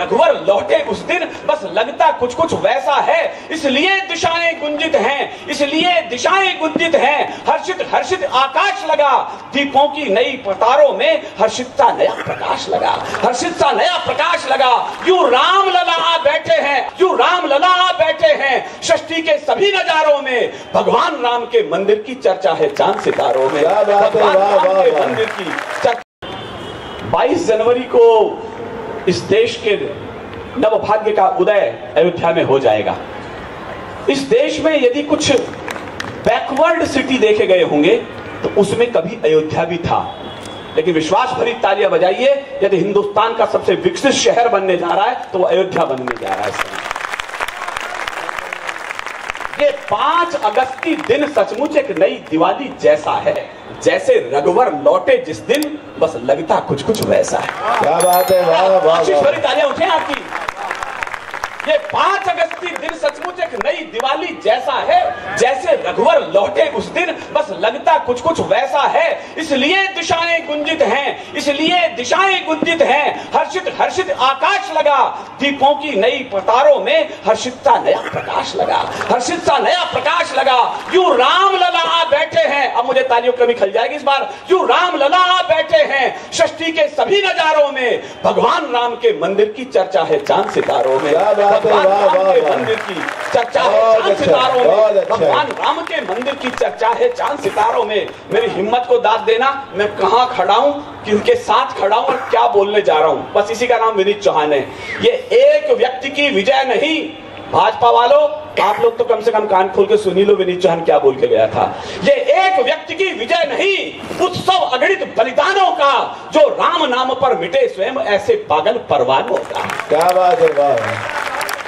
रघुवर लौटे उस दिन बस लगता कुछ कुछ वैसा है, इसलिए दिशाएं गुंजित हैं, इसलिए दिशाएं गुंजित हैं। हर्षित हर्षित आकाश लगा, दीपों की नई पतारों में हर्षित सा नया प्रकाश लगा, हर्षित सा नया प्रकाश लगा। यूं राम लला आ बैठे हैं, यूं राम लला आ बैठे हैं, षष्ठी के सभी नजारों में भगवान राम के मंदिर की चर्चा है चांद सितारों में, भगवान राम के मंदिर की चर्चा। 22 जनवरी को इस देश के नवभाग्य का उदय अयोध्या में हो जाएगा। इस देश में यदि कुछ बैकवर्ड सिटी देखे गए होंगे तो उसमें कभी अयोध्या भी था, लेकिन विश्वास भरी तालियां बजाइए, यदि हिंदुस्तान का सबसे विकसित शहर बनने जा रहा है तो वो अयोध्या बनने जा रहा है। ये 5 अगस्त की दिन सचमुच एक नई दिवाली जैसा है, जैसे रघुवर लौटे जिस दिन बस लगता कुछ कुछ वैसा है। क्या बात है, वाह वाह, आशीष भरी तालियां उठे आपकी। ये 5 अगस्त की दिन सचमुच एक नई दिवाली जैसा है, जैसे रघुवर लौटे उस दिन बस लगता कुछ कुछ वैसा है, इसलिए दिशाएं गुंजित हैं, इसलिए दिशाएं गुंजित हैं। हर्षित हर्षित आकाश लगा, दीपों की नई पतारों में हर्षित सा नया प्रकाश लगा, हर्षित सा नया प्रकाश लगा। यूं राम लला आ बैठे हैं, अब मुझे तालियों कमी खल जाएगी इस बार। यूं राम लला आ बैठे हैं, षष्ठी के सभी नजारों में भगवान राम के मंदिर की चर्चा है चांद सितारों में, भगवान राम के मंदिर की चर्चा है चांद सितारों में, भगवान राम के मंदिर की चर्चा है चांद सितारों में। मेरी हिम्मत को दाद देना, मैं कहां खड़ा हूं, किनके साथ खड़ा हूं और क्या बोलने जा रहा हूं। बस इसी का नाम विनीत चौहान है। ये एक व्यक्ति की विजय नहीं, भाजपा वालों आप लोग तो कम से कम कान खोल के सुनी लो विनीत चौहान क्या बोल के गया था। ये एक व्यक्ति की विजय नहीं, उत्सव अगणित बलिदानों का, जो राम नाम पर मिटे स्वयं ऐसे पागल परवानों का। क्या बात है, वाह।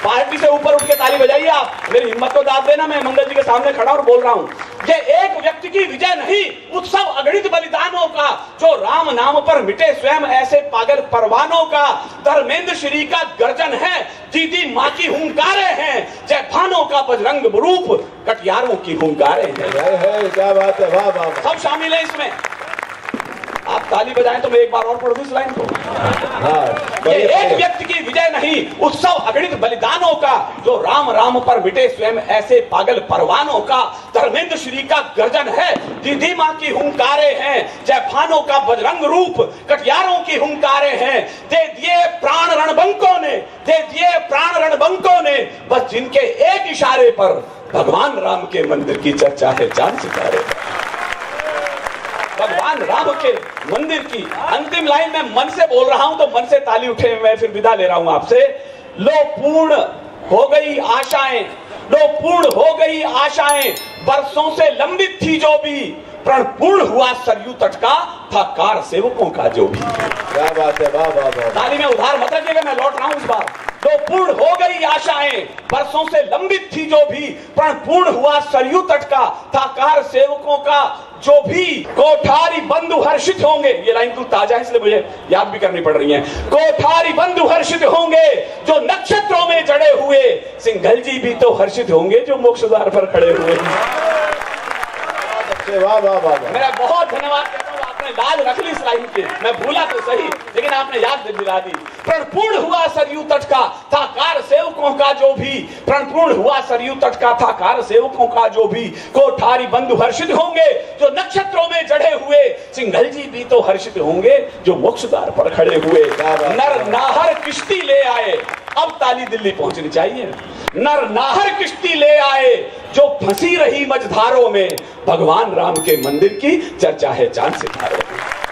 पार्टी से ऊपर उठ के ताली बजाइए आप, मेरी हिम्मत को दाद देना। मैं मंगल जी के सामने खड़ा और बोल रहा हूं, ये एक व्यक्ति की विजय नहीं, उत्सव अगणित बलिदानों का, जो राम नाम पर मिटे स्वयं ऐसे पागल परवानों का। धर्मेंद्र श्री का गर्जन है, दीदी माँ की हुंकारे हैं, जय भानों का बजरंग रूप कटियारों की हुंकारे हैं। क्या बात है, वाह वाह। सब शामिल है इसमें। आप ताली बजाएं तो मैं एक बार और पढ़ दूं इस लाइन को। ये एक व्यक्ति की विजय नहीं, उत्सव अगणित बलिदानों का, जो राम राम पर मिटे स्वयं ऐसे पागल परवानों का। धर्मेंद्र श्री का गर्जन है, दीदी माँ की हुंकारे हैं, जय भानों का बजरंग रूप कटियारों की हुंकारे हैं। दे दिए प्राण रणबंकों ने, दे दिए प्राण रणबंकों ने, बस जिनके एक इशारे पर भगवान राम के मंदिर की चर्चा है चांद सितारे। भगवान राम के मंदिर की अंतिम लाइन में मन से बोल रहा हूं तो मन से ताली उठे, मैं फिर विदा ले रहा हूं आपसे। लो पूर्ण हो गई आशाएं, लो पूर्ण हो गई आशाएं, बरसों से लंबित थी जो भी, प्रण पूर्ण हुआ सरयू तट का, था कार सेवकों का जो भी। क्या बात है, वाह वाह वाह। ताली में उधार मत रखिएगा, मैं लौट रहा हूं इस बार। तो पूर्ण हो गई आशाएं, बरसों से लंबित थी जो भी, प्रण पूर्ण हुआ सरयू तट का, था कार सेवकों का जो भी। कोठारी बंधु हर्षित होंगे, ये लाइन तो ताजा है इसलिए मुझे याद भी करनी पड़ रही है। कोठारी बंधु हर्षित होंगे जो नक्षत्रों में जड़े हुए, सिंघल जी भी तो हर्षित होंगे जो मोक्ष द्वार पर खड़े हुए। वाह वाह वाह। मेरा बहुत धन्यवाद करता हूँ, आपने लाज रख ली इस लाइन की, मैं भूला तो सही लेकिन आपने याद दिला दी। प्रणपूर्ण हुआ सरयू तट का, था कार सेवकों का जो भी, प्रणपूर्ण हुआ सरयू तट का, था कार सेवकों का जो भी। कोठारी बंधु हर्षित होंगे जो नक्षत्रों में जड़े हुए, सिंघल जी भी तो हर्षित होंगे जो मोक्ष द्वार पर खड़े हुए। नर नाहर किश्ती ले आए, अब ताली दिल्ली पहुंचनी चाहिए। नर नाहर किश्ती ले आए जो फंसी रही मझधारों में, भगवान राम के मंदिर की चर्चा है चांद सितारों में।